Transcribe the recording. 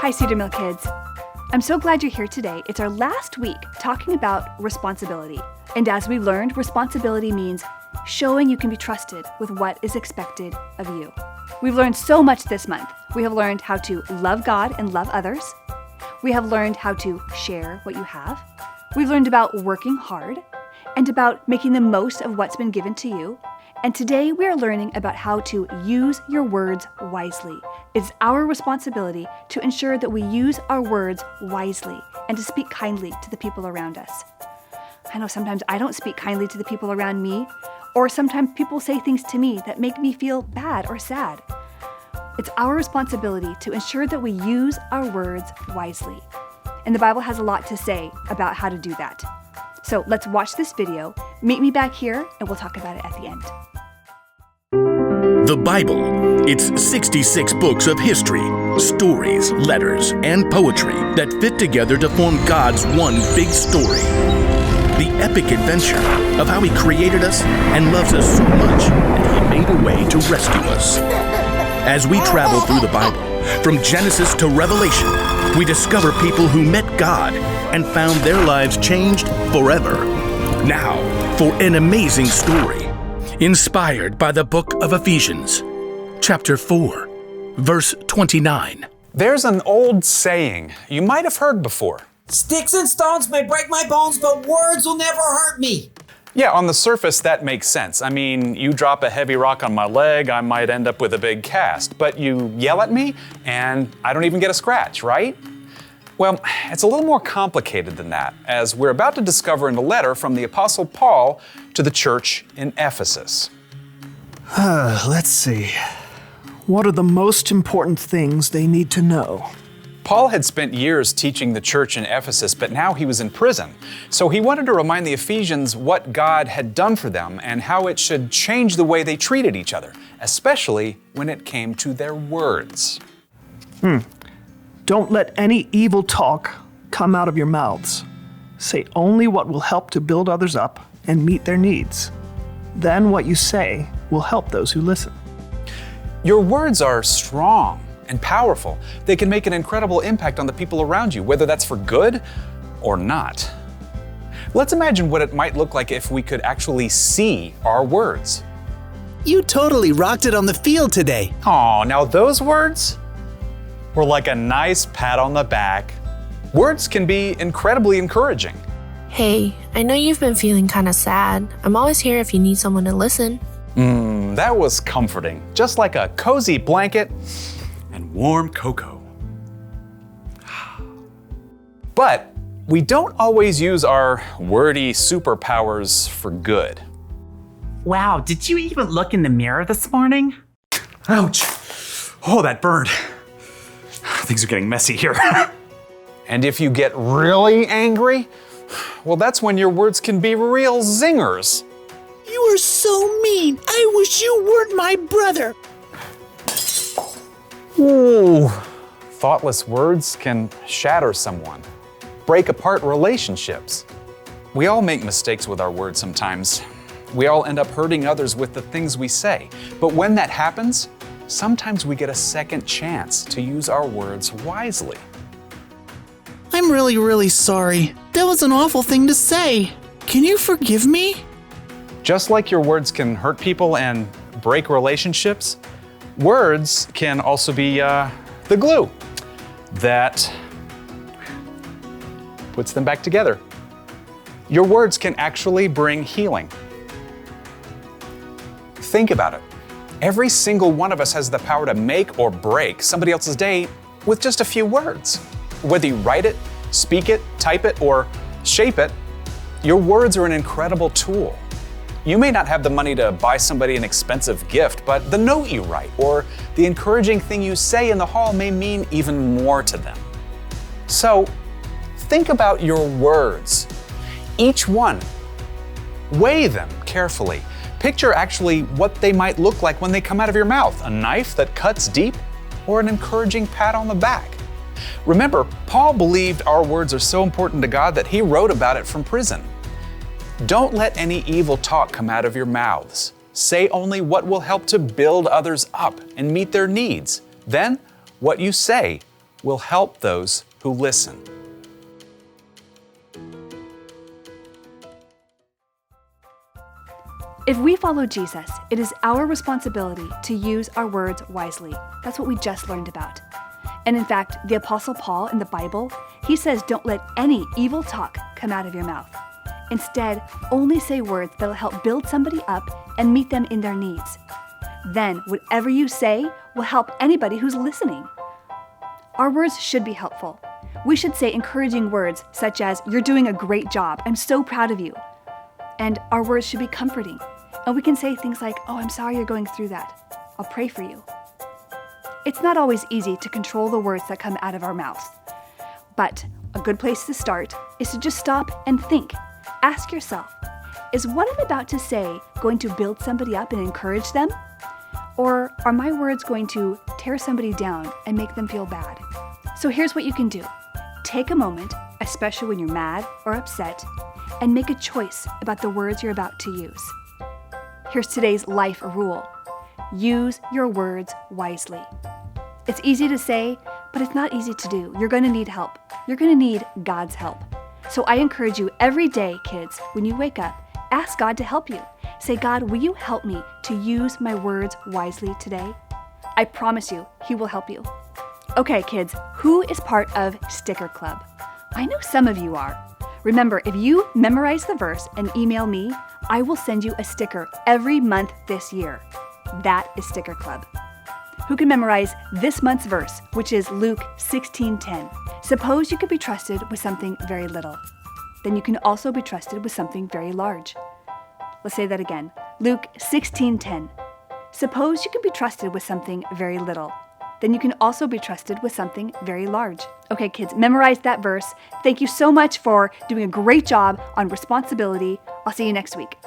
Hi, Cedar Mill kids. I'm so glad you're here today. It's our last week talking about responsibility. And as we learned, responsibility means showing you can be trusted with what is expected of you. We've learned so much this month. We have learned how to love God and love others. We have learned how to share what you have. We've learned about working hard and about making the most of what's been given to you. And today we are learning about how to use your words wisely. It's our responsibility to ensure that we use our words wisely and to speak kindly to the people around us. I know sometimes I don't speak kindly to the people around me, or sometimes people say things to me that make me feel bad or sad. It's our responsibility to ensure that we use our words wisely. And the Bible has a lot to say about how to do that. So let's watch this video, meet me back here, and we'll talk about it at the end. The Bible. It's 66 books of history, stories, letters, and poetry that fit together to form God's one big story. The epic adventure of how He created us and loves us so much that He made a way to rescue us. As we travel through the Bible, from Genesis to Revelation, we discover people who met God and found their lives changed forever. Now, for an amazing story, inspired by the book of Ephesians, chapter 4, verse 29. There's an old saying you might have heard before. Sticks and stones may break my bones, but words will never hurt me. Yeah, on the surface, that makes sense. I mean, you drop a heavy rock on my leg, I might end up with a big cast. But you yell at me, and I don't even get a scratch, right? Well, it's a little more complicated than that, as we're about to discover in a letter from the Apostle Paul to the church in Ephesus. Let's see. What are the most important things they need to know? Paul had spent years teaching the church in Ephesus, but now he was in prison. So he wanted to remind the Ephesians what God had done for them and how it should change the way they treated each other, especially when it came to their words. Don't let any evil talk come out of your mouths. Say only what will help to build others up and meet their needs. Then what you say will help those who listen. Your words are strong and powerful. They can make an incredible impact on the people around you, whether that's for good or not. Let's imagine what it might look like if we could actually see our words. You totally rocked it on the field today. Aw, now those words were like a nice pat on the back. Words can be incredibly encouraging. Hey, I know you've been feeling kind of sad. I'm always here if you need someone to listen. That was comforting, just like a cozy blanket and warm cocoa. But we don't always use our wordy superpowers for good. Wow, did you even look in the mirror this morning? Ouch. Oh, that burned. Things are getting messy here. And if you get really angry, well, that's when your words can be real zingers. You are so mean. I wish you weren't my brother. Ooh. Thoughtless words can shatter someone, break apart relationships. We all make mistakes with our words sometimes. We all end up hurting others with the things we say. But when that happens, sometimes we get a second chance to use our words wisely. I'm really sorry. That was an awful thing to say. Can you forgive me? Just like your words can hurt people and break relationships, words can also be the glue that puts them back together. Your words can actually bring healing. Think about it. Every single one of us has the power to make or break somebody else's day with just a few words. Whether you write it, speak it, type it, or shape it, your words are an incredible tool. You may not have the money to buy somebody an expensive gift, but the note you write or the encouraging thing you say in the hall may mean even more to them. So, think about your words. Each one. Weigh them carefully. Picture actually what they might look like when they come out of your mouth. A knife that cuts deep or an encouraging pat on the back. Remember, Paul believed our words are so important to God that he wrote about it from prison. Don't let any evil talk come out of your mouths. Say only what will help to build others up and meet their needs. Then, what you say will help those who listen. If we follow Jesus, it is our responsibility to use our words wisely. That's what we just learned about. And in fact, the Apostle Paul in the Bible, he says, don't let any evil talk come out of your mouth. Instead, only say words that will help build somebody up and meet them in their needs. Then, whatever you say will help anybody who's listening. Our words should be helpful. We should say encouraging words such as, "You're doing a great job. I'm so proud of you." And our words should be comforting. And we can say things like, "Oh, I'm sorry you're going through that. I'll pray for you." It's not always easy to control the words that come out of our mouths. But a good place to start is to just stop and think. Ask yourself, is what I'm about to say going to build somebody up and encourage them? Or are my words going to tear somebody down and make them feel bad? So here's what you can do. Take a moment, especially when you're mad or upset, and make a choice about the words you're about to use. Here's today's life rule. Use your words wisely. It's easy to say, but it's not easy to do. You're going to need help. You're going to need God's help. So I encourage you every day, kids, when you wake up, ask God to help you. Say, "God, will you help me to use my words wisely today?" I promise you, He will help you. Okay, kids, who is part of Sticker Club? I know some of you are. Remember, if you memorize the verse and email me, I will send you a sticker every month this year. That is Sticker Club. Who can memorize this month's verse, which is Luke 16:10? Suppose you could be trusted with something very little. Then you can also be trusted with something very large. Let's say that again. Luke 16:10. Suppose you can be trusted with something very little. Then you can also be trusted with something very large. Okay, kids, memorize that verse. Thank you so much for doing a great job on responsibility. I'll see you next week.